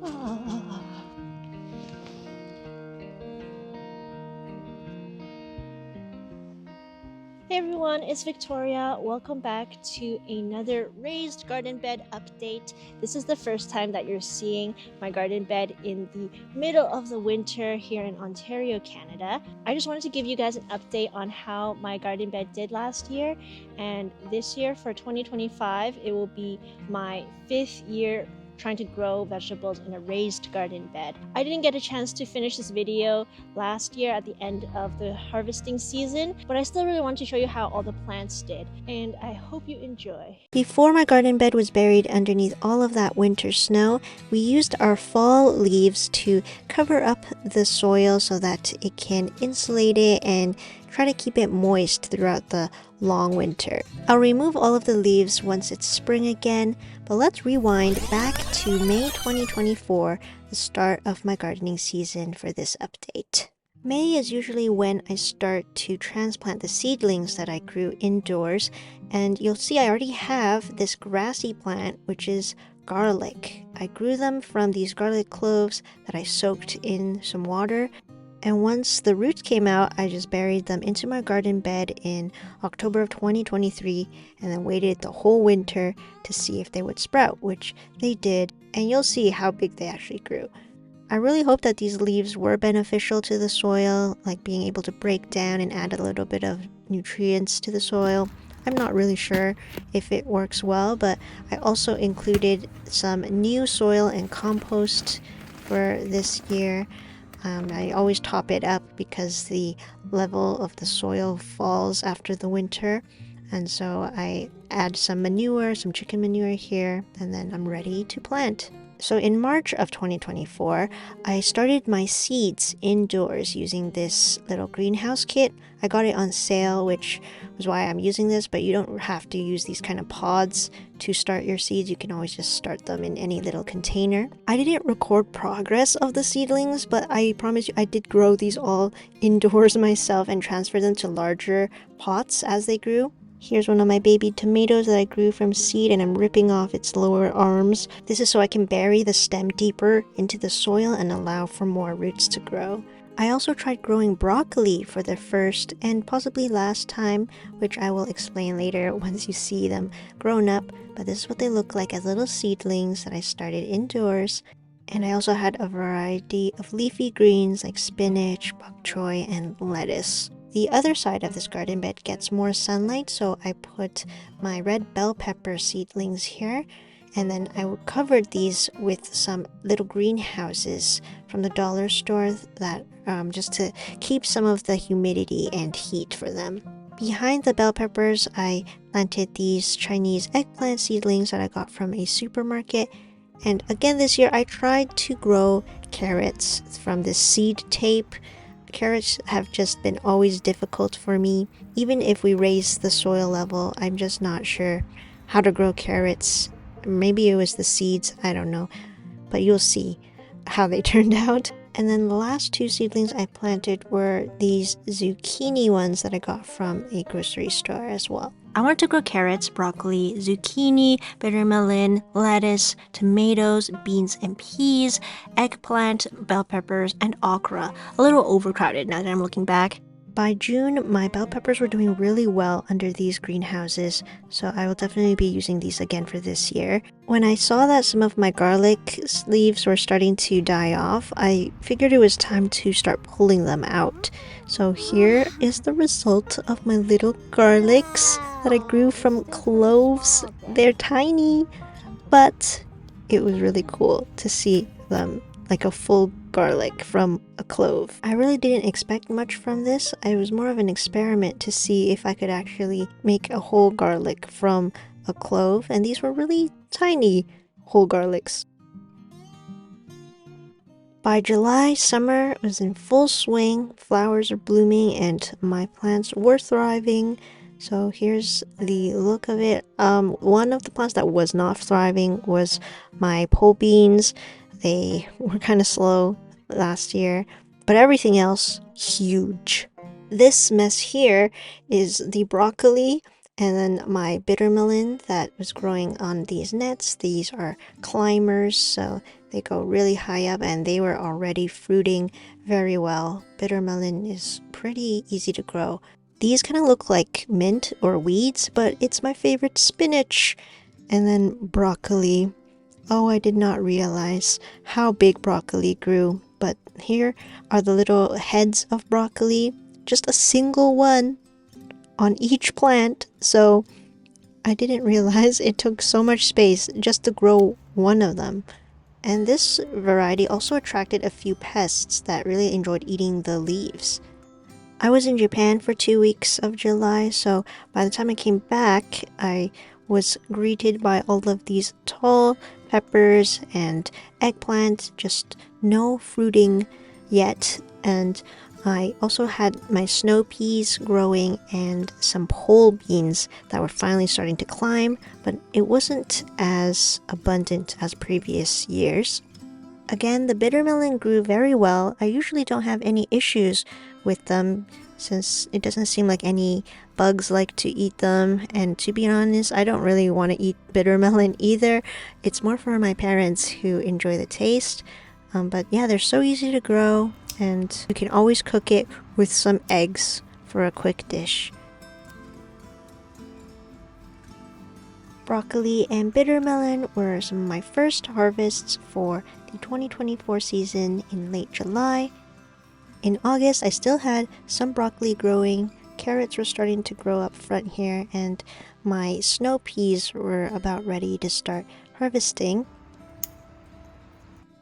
Hey everyone, it's Victoria. Welcome back to another raised garden bed update. This is the first time that you're seeing my garden bed in the middle of the winter here in Ontario, Canada. I just wanted to give you guys an update on how my garden bed did last year, and this year for 2025, it will be my 5th year trying to grow vegetables in a raised garden bed. I didn't get a chance to finish this video last year at the end of the harvesting season, but I still really want to show you how all the plants did, and I hope you enjoy. Before my garden bed was buried underneath all of that winter snow, we used our fall leaves to cover up the soil so that it can insulate it and try to keep it moist throughout the long winter. I'll remove all of the leaves once it's spring again, but let's rewind back to May 2024, the start of my gardening season for this update. May is usually when I start to transplant the seedlings that I grew indoors, and you'll see I already have this grassy plant, which is garlic. I grew them from these garlic cloves that I soaked in some water. And once the roots came out, I just buried them into my garden bed in October of 2023 and then waited the whole winter to see if they would sprout, which they did, and you'll see how big they actually grew. I really hope that these leaves were beneficial to the soil, like being able to break down and add a little bit of nutrients to the soil. I'm not really sure if it works well, but I also included some new soil and compost for this year. I always top it up because the level of the soil falls after the winter, and so I add some manure, some chicken manure here, and then I'm ready to plant. So in March of 2024, I started my seeds indoors using this little greenhouse kit. I got it on sale, which was why I'm using this, but you don't have to use these kind of pods to start your seeds. You can always just start them in any little container. I didn't record progress of the seedlings, but I promise you I did grow these all indoors myself and transfer them to larger pots as they grew. Here's one of my baby tomatoes that I grew from seed, and I'm ripping off its lower arms. This is so I can bury the stem deeper into the soil and allow for more roots to grow. I also tried growing broccoli for the first and possibly last time, which I will explain later once you see them grown up, but this is what they look like as little seedlings that I started indoors. And I also had a variety of leafy greens like spinach, bok choy, and lettuce. The other side of this garden bed gets more sunlight, so I put my red bell pepper seedlings here, and then I covered these with some little greenhouses from the dollar store that just to keep some of the humidity and heat for them. Behind the bell peppers, I planted these Chinese eggplant seedlings that I got from a supermarket. And again this year, I tried to grow carrots from this seed tape. Carrots have just been always difficult for me. Even if we raise the soil level, I'm just not sure how to grow carrots. Maybe it was the seeds, I don't know. But you'll see how they turned out. And then the last two seedlings I planted were these zucchini ones that I got from a grocery store as well. I wanted to grow carrots, broccoli, zucchini, bitter melon, lettuce, tomatoes, beans and peas, eggplant, bell peppers, and okra. A little overcrowded now that I'm looking back. By June, my bell peppers were doing really well under these greenhouses, so I will definitely be using these again for this year. When I saw that some of my garlic leaves were starting to die off, I figured it was time to start pulling them out. So here is the result of my little garlics that I grew from cloves. They're tiny, but it was really cool to see them like a full garlic from a clove. I really didn't expect much from this. It was more of an experiment to see if I could actually make a whole garlic from a clove, and these were really tiny whole garlics. By July, summer was in full swing. Flowers are blooming and my plants were thriving. So here's the look of it. One of the plants that was not thriving was my pole beans. They were kind of slow last year, but everything else, huge. This mess here is the broccoli. And then my bitter melon that was growing on these nets, these are climbers, so they go really high up and they were already fruiting very well. Bitter melon is pretty easy to grow. These kind of look like mint or weeds, but it's my favorite spinach. And then broccoli. Oh, I did not realize how big broccoli grew, but here are the little heads of broccoli, just a single one on each plant, so I didn't realize it took so much space just to grow one of them. And this variety also attracted a few pests that really enjoyed eating the leaves. I was in Japan for 2 weeks of July, so by the time I came back, I was greeted by all of these tall peppers and eggplant, just no fruiting yet. And I also had my snow peas growing and some pole beans that were finally starting to climb, but it wasn't as abundant as previous years. Again, the bitter melon grew very well. I usually don't have any issues with them since it doesn't seem like any bugs like to eat them. And to be honest, I don't really want to eat bitter melon either. It's more for my parents who enjoy the taste. But yeah, they're so easy to grow and you can always cook it with some eggs for a quick dish. Broccoli and bitter melon were some of my first harvests for the 2024 season in late July. In August, I still had some broccoli growing, carrots were starting to grow up front here, and my snow peas were about ready to start harvesting.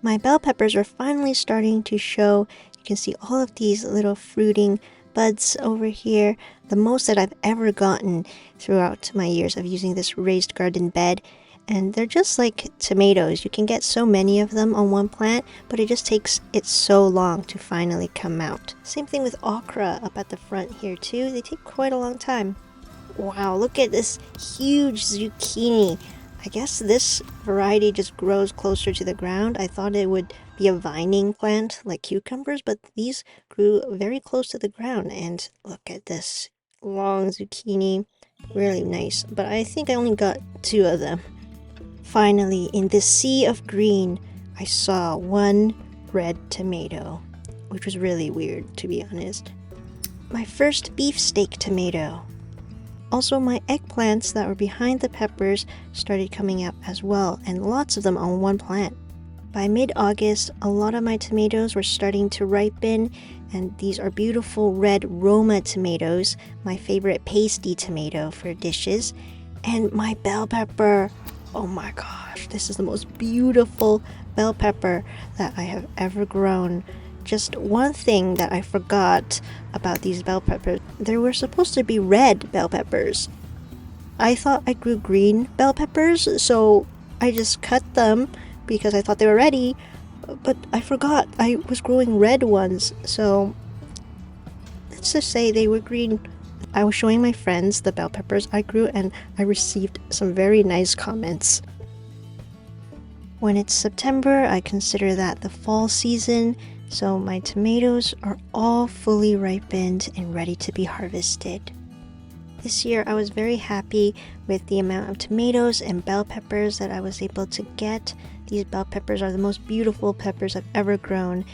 My bell peppers are finally starting to show. You can see all of these little fruiting buds over here, the most that I've ever gotten throughout my years of using this raised garden bed. And they're just like tomatoes. You can get so many of them on one plant, but it just takes it so long to finally come out. Same thing with okra up at the front here too. They take quite a long time. Wow, look at this huge zucchini. I guess this variety just grows closer to the ground. I thought it would be a vining plant like cucumbers, but these grew very close to the ground. And look at this long zucchini. Really nice, but I think I only got 2 of them. Finally, in this sea of green, I saw one red tomato, which was really weird, to be honest. My first beefsteak tomato. Also, my eggplants that were behind the peppers started coming up as well, and lots of them on one plant. By mid-August, a lot of my tomatoes were starting to ripen, and these are beautiful red Roma tomatoes, my favorite pasty tomato for dishes. And my bell pepper, oh my gosh, this is the most beautiful bell pepper that I have ever grown. Just one thing that I forgot about these bell peppers, there were supposed to be red bell peppers. I thought I grew green bell peppers, so I just cut them because I thought they were ready, but I forgot I was growing red ones, so let's just say they were green. I was showing my friends the bell peppers I grew and I received some very nice comments. When it's September, I consider that the fall season, so my tomatoes are all fully ripened and ready to be harvested. This year I was very happy with the amount of tomatoes and bell peppers that I was able to get. These bell peppers are the most beautiful peppers I've ever grown.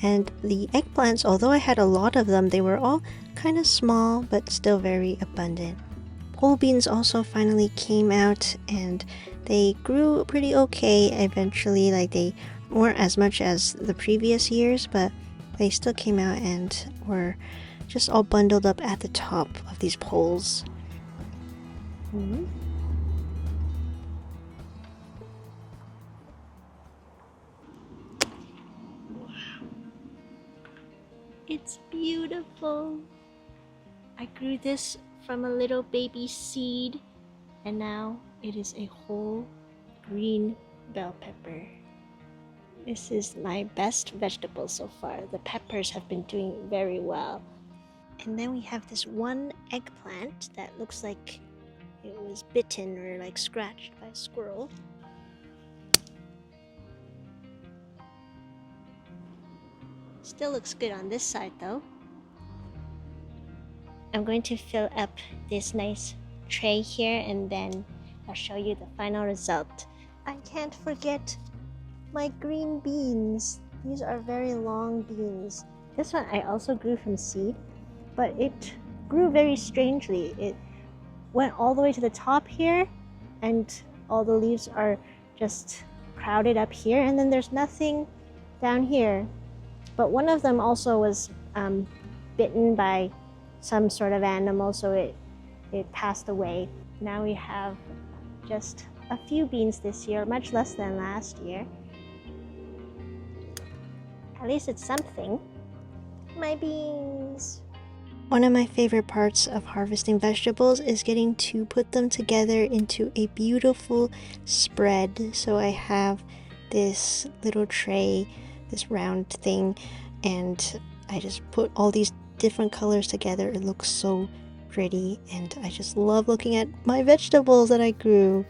And the eggplants, although I had a lot of them, they were all kind of small but still very abundant. Pole beans also finally came out and they grew pretty okay eventually. Like, they weren't as much as the previous years, but they still came out and were just all bundled up at the top of these poles. It's beautiful. I grew this from a little baby seed, and now it is a whole green bell pepper. This is my best vegetable so far. The peppers have been doing very well. And then we have this one eggplant that looks like it was bitten or like scratched by a squirrel. Still looks good on this side though. I'm going to fill up this nice tray here, and then I'll show you the final result. I can't forget my green beans. These are very long beans. This one I also grew from seed, but it grew very strangely. It went all the way to the top here, and all the leaves are just crowded up here, and then there's nothing down here. But one of them also was bitten by some sort of animal, so it passed away. Now we have just a few beans this year, much less than last year. At least it's something. My beans. One of my favorite parts of harvesting vegetables is getting to put them together into a beautiful spread. So I have this little tray, this round thing, and I just put all these different colors together. It looks so pretty, and I just love looking at my vegetables that I grew.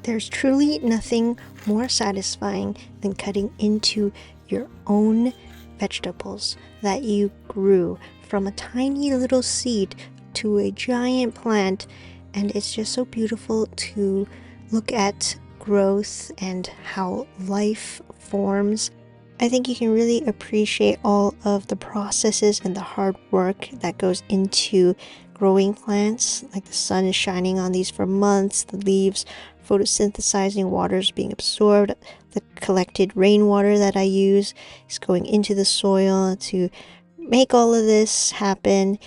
There's truly nothing more satisfying than cutting into your own vegetables that you grew from a tiny little seed to a giant plant, and it's just so beautiful to look at growth and how life forms. I think you can really appreciate all of the processes and the hard work that goes into growing plants. Like the sun is shining on these for months, the leaves photosynthesizing, water is being absorbed, the collected rainwater that I use is going into the soil to make all of this happen,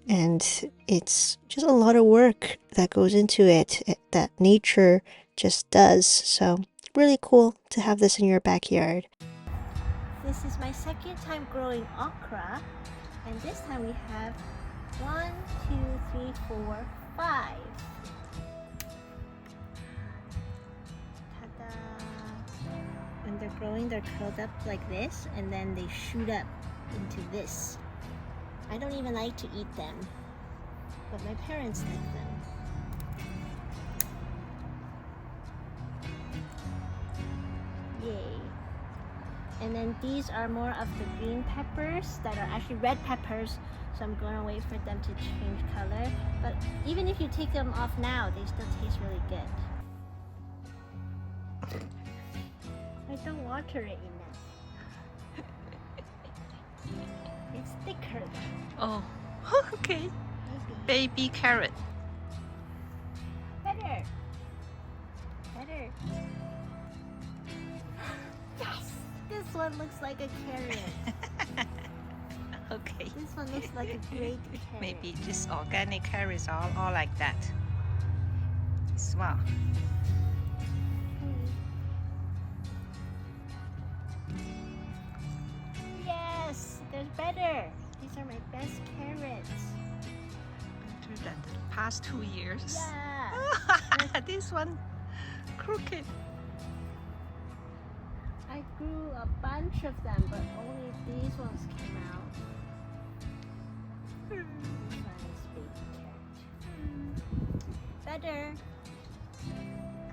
and it's just a lot of work that goes into it that nature just does. So really cool to have this in your backyard. This is my second time growing okra, and this time we have 1, 2, 3, 4, 5. Ta-da! When they're growing, they're curled up like this, and then they shoot up into this. I don't even like to eat them, but my parents like them. Yay! And then these are more of the green peppers that are actually red peppers, so I'm going to wait for them to change color. But even if you take them off now, they still taste really good. I don't water it enough. It's thicker though. Oh, okay. Baby carrot. Better. Better. Yes! This one looks like a carrot. Okay. This one looks like a great carrot. Maybe just organic carrots are all like that. Wow. Yes! There's better. These are my best carrots. Better than the past 2 years. Yeah! This one crooked. I grew a bunch of them, but only these ones came out. This one is baby carrot. Better.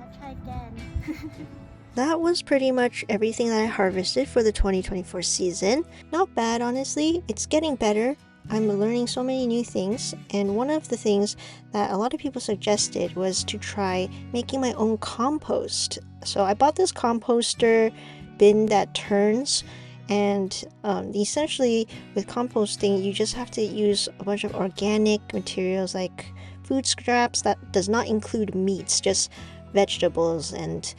I'll try again. That was pretty much everything that I harvested for the 2024 season. Not bad, honestly. It's getting better. I'm learning so many new things, and one of the things that a lot of people suggested was to try making my own compost. So I bought this composter bin that turns, and essentially with composting you just have to use a bunch of organic materials like food scraps. That does not include meats, just vegetables, and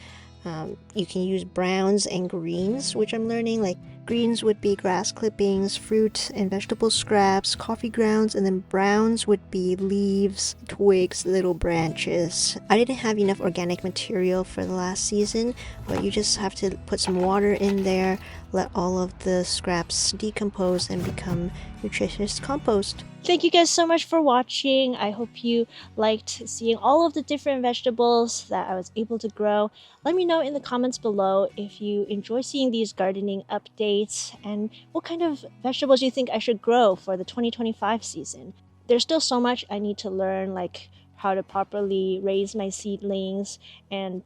you can use browns and greens, which I'm learning. Like greens would be grass clippings, fruit and vegetable scraps, coffee grounds, and then browns would be leaves, twigs, little branches. I didn't have enough organic material for the last season, but you just have to put some water in there, let all of the scraps decompose and become nutritious compost. Thank you guys so much for watching. I hope you liked seeing all of the different vegetables that I was able to grow. Let me know in the comments below if you enjoy seeing these gardening updates and what kind of vegetables you think I should grow for the 2025 season. There's still so much I need to learn, like how to properly raise my seedlings, and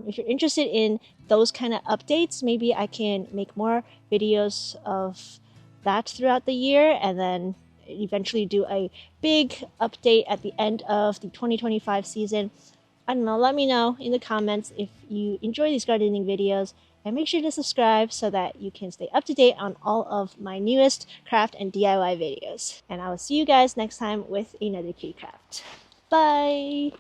if you're interested in those kind of updates, maybe I can make more videos of that throughout the year, and then eventually do a big update at the end of the 2025 season. I don't know, let me know in the comments if you enjoy these gardening videos, and make sure to subscribe so that you can stay up to date on all of my newest craft and DIY videos. And I will see you guys next time with another kitty craft. Bye!